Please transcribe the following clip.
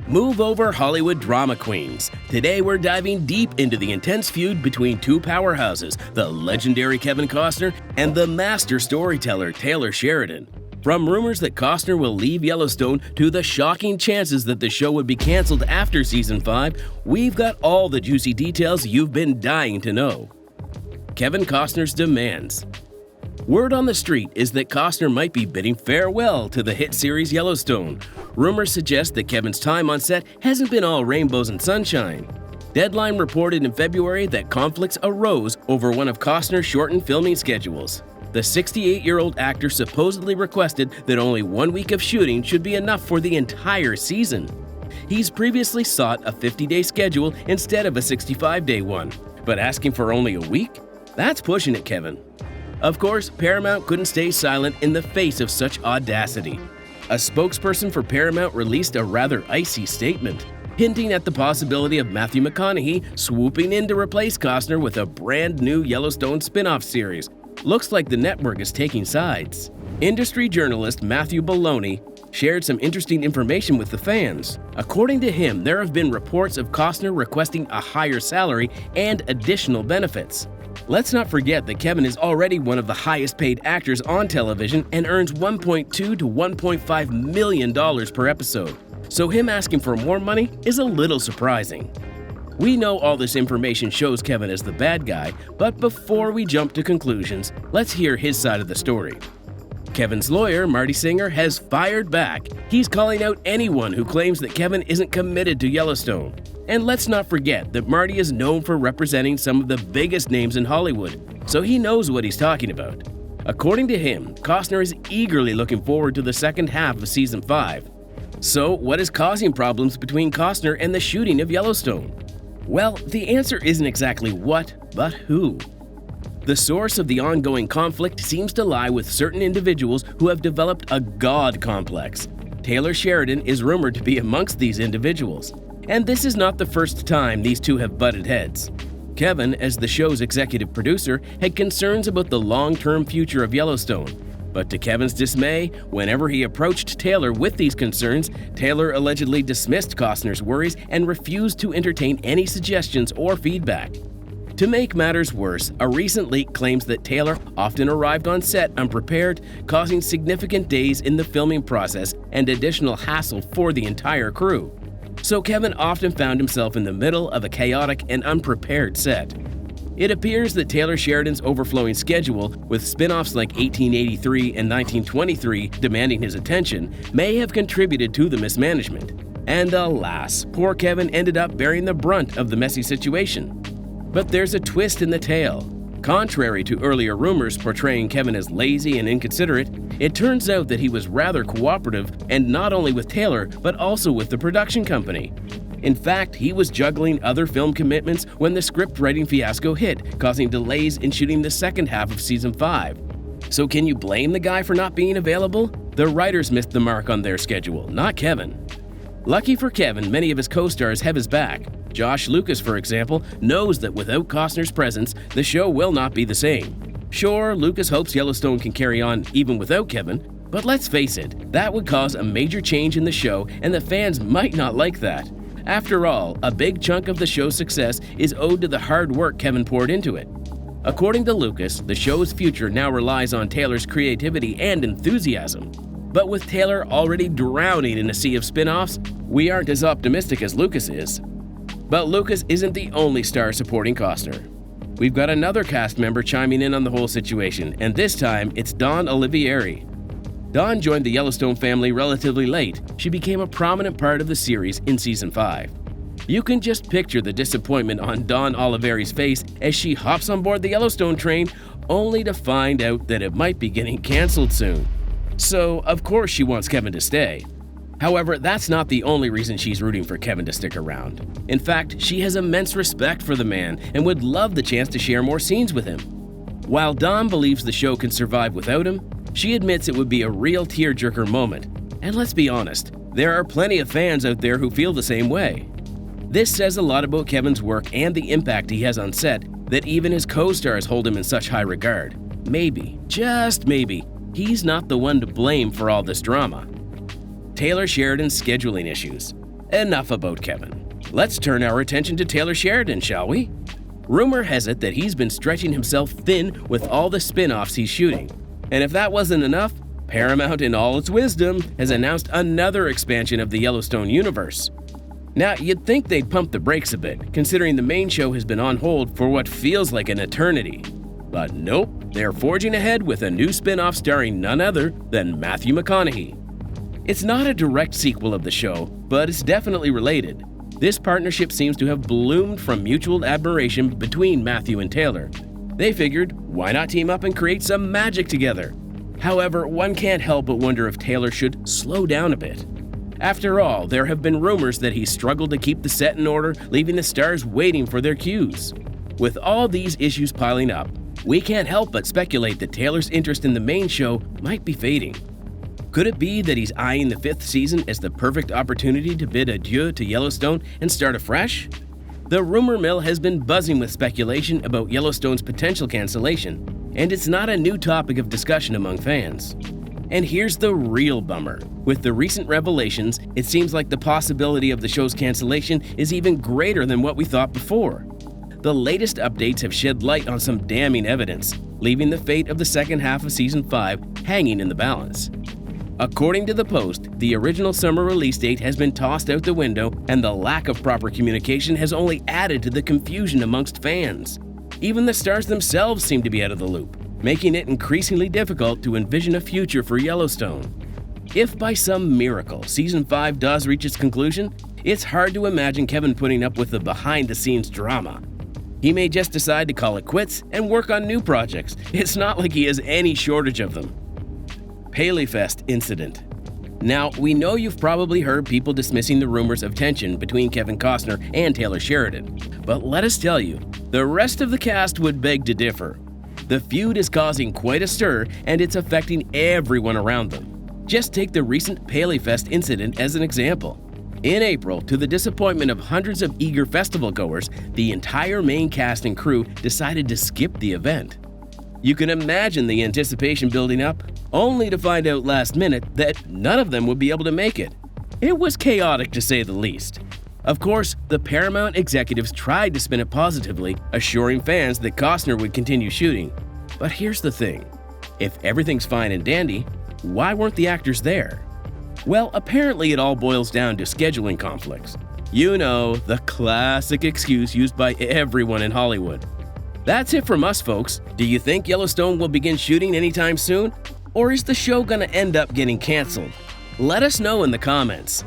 Move over, Hollywood drama queens. Today we're diving deep into the intense feud between two powerhouses, the legendary Kevin Costner and the master storyteller Taylor Sheridan. From rumors that Costner will leave Yellowstone to the shocking chances that the show would be canceled after season 5, we've got all the juicy details you've been dying to know. Kevin Costner's demands. Word on the street is that Costner might be bidding farewell to the hit series Yellowstone. Rumors suggest that Kevin's time on set hasn't been all rainbows and sunshine. Deadline reported in February that conflicts arose over one of Costner's shortened filming schedules. The 68-year-old actor supposedly requested that only 1 week of shooting should be enough for the entire season. He's previously sought a 50-day schedule instead of a 65-day one, but asking for only a week? That's pushing it, Kevin. Of course, Paramount couldn't stay silent in the face of such audacity. A spokesperson for Paramount released a rather icy statement, hinting at the possibility of Matthew McConaughey swooping in to replace Costner with a brand new Yellowstone spin-off series. Looks like the network is taking sides. Industry journalist Matthew Baloney shared some interesting information with the fans. According to him, there have been reports of Costner requesting a higher salary and additional benefits. Let's not forget that Kevin is already one of the highest paid actors on television and earns $1.2 to $1.5 million per episode. So him asking for more money is a little surprising. We know all this information shows Kevin as the bad guy, but before we jump to conclusions, let's hear his side of the story. Kevin's lawyer, Marty Singer, has fired back. He's calling out anyone who claims that Kevin isn't committed to Yellowstone. And let's not forget that Marty is known for representing some of the biggest names in Hollywood, so he knows what he's talking about. According to him, Costner is eagerly looking forward to the second half of season 5. So, what is causing problems between Costner and the shooting of Yellowstone? Well, the answer isn't exactly what, but who. The source of the ongoing conflict seems to lie with certain individuals who have developed a God complex. Taylor Sheridan is rumored to be amongst these individuals. And this is not the first time these two have butted heads. Kevin, as the show's executive producer, had concerns about the long-term future of Yellowstone. But to Kevin's dismay, whenever he approached Taylor with these concerns, Taylor allegedly dismissed Costner's worries and refused to entertain any suggestions or feedback. To make matters worse, a recent leak claims that Taylor often arrived on set unprepared, causing significant days in the filming process and additional hassle for the entire crew. So Kevin often found himself in the middle of a chaotic and unprepared set. It appears that Taylor Sheridan's overflowing schedule, with spin-offs like 1883 and 1923 demanding his attention, may have contributed to the mismanagement. And alas, poor Kevin ended up bearing the brunt of the messy situation. But there's a twist in the tale. Contrary to earlier rumors portraying Kevin as lazy and inconsiderate, it turns out that he was rather cooperative, and not only with Taylor, but also with the production company. In fact, he was juggling other film commitments when the script writing fiasco hit, causing delays in shooting the second half of season 5. So can you blame the guy for not being available? The writers missed the mark on their schedule, not Kevin. Lucky for Kevin, many of his co-stars have his back. Josh Lucas, for example, knows that without Costner's presence, the show will not be the same. Sure, Lucas hopes Yellowstone can carry on even without Kevin, but let's face it, that would cause a major change in the show, and the fans might not like that. After all, a big chunk of the show's success is owed to the hard work Kevin poured into it. According to Lucas, the show's future now relies on Taylor's creativity and enthusiasm. But with Taylor already drowning in a sea of spin-offs, we aren't as optimistic as Lucas is. But Lucas isn't the only star supporting Costner. We've got another cast member chiming in on the whole situation, and this time it's Dawn Olivieri. Dawn joined the Yellowstone family relatively late. She became a prominent part of the series in season 5. You can just picture the disappointment on Dawn Olivieri's face as she hops on board the Yellowstone train, only to find out that it might be getting canceled soon. So, of course she wants Kevin to stay. However, that's not the only reason she's rooting for Kevin to stick around. In fact, she has immense respect for the man and would love the chance to share more scenes with him. While Dawn believes the show can survive without him, she admits it would be a real tearjerker moment. And let's be honest, there are plenty of fans out there who feel the same way. This says a lot about Kevin's work and the impact he has on set that even his co-stars hold him in such high regard. Maybe, just maybe, he's not the one to blame for all this drama. Taylor Sheridan's scheduling issues. Enough about Kevin. Let's turn our attention to Taylor Sheridan, shall we? Rumor has it that he's been stretching himself thin with all the spin-offs he's shooting. And if that wasn't enough, Paramount, in all its wisdom, has announced another expansion of the Yellowstone universe. Now, you'd think they'd pump the brakes a bit, considering the main show has been on hold for what feels like an eternity. But nope, they're forging ahead with a new spin-off starring none other than Matthew McConaughey. It's not a direct sequel of the show, but it's definitely related. This partnership seems to have bloomed from mutual admiration between Matthew and Taylor. They figured, why not team up and create some magic together? However, one can't help but wonder if Taylor should slow down a bit. After all, there have been rumors that he struggled to keep the set in order, leaving the stars waiting for their cues. With all these issues piling up, we can't help but speculate that Taylor's interest in the main show might be fading. Could it be that he's eyeing the 5th season as the perfect opportunity to bid adieu to Yellowstone and start afresh? The rumor mill has been buzzing with speculation about Yellowstone's potential cancellation, and it's not a new topic of discussion among fans. And here's the real bummer. With the recent revelations, it seems like the possibility of the show's cancellation is even greater than what we thought before. The latest updates have shed light on some damning evidence, leaving the fate of the second half of Season 5 hanging in the balance. According to the Post, the original summer release date has been tossed out the window, and the lack of proper communication has only added to the confusion amongst fans. Even the stars themselves seem to be out of the loop, making it increasingly difficult to envision a future for Yellowstone. If by some miracle Season 5 does reach its conclusion, it's hard to imagine Kevin putting up with the behind-the-scenes drama. He may just decide to call it quits and work on new projects. It's not like he has any shortage of them. Paley Fest incident. Now, we know you've probably heard people dismissing the rumors of tension between Kevin Costner and Taylor Sheridan, but let us tell you, the rest of the cast would beg to differ. The feud is causing quite a stir, and it's affecting everyone around them. Just take the recent Paley Fest incident as an example. In April, to the disappointment of hundreds of eager festival goers, the entire main cast and crew decided to skip the event. You can imagine the anticipation building up, only to find out last minute that none of them would be able to make it. It was chaotic to say the least. Of course, the Paramount executives tried to spin it positively, assuring fans that Costner would continue shooting. But here's the thing. If everything's fine and dandy, why weren't the actors there? Well, apparently it all boils down to scheduling conflicts. You know, the classic excuse used by everyone in Hollywood. That's it from us, folks. Do you think Yellowstone will begin shooting anytime soon? Or is the show gonna end up getting canceled? Let us know in the comments.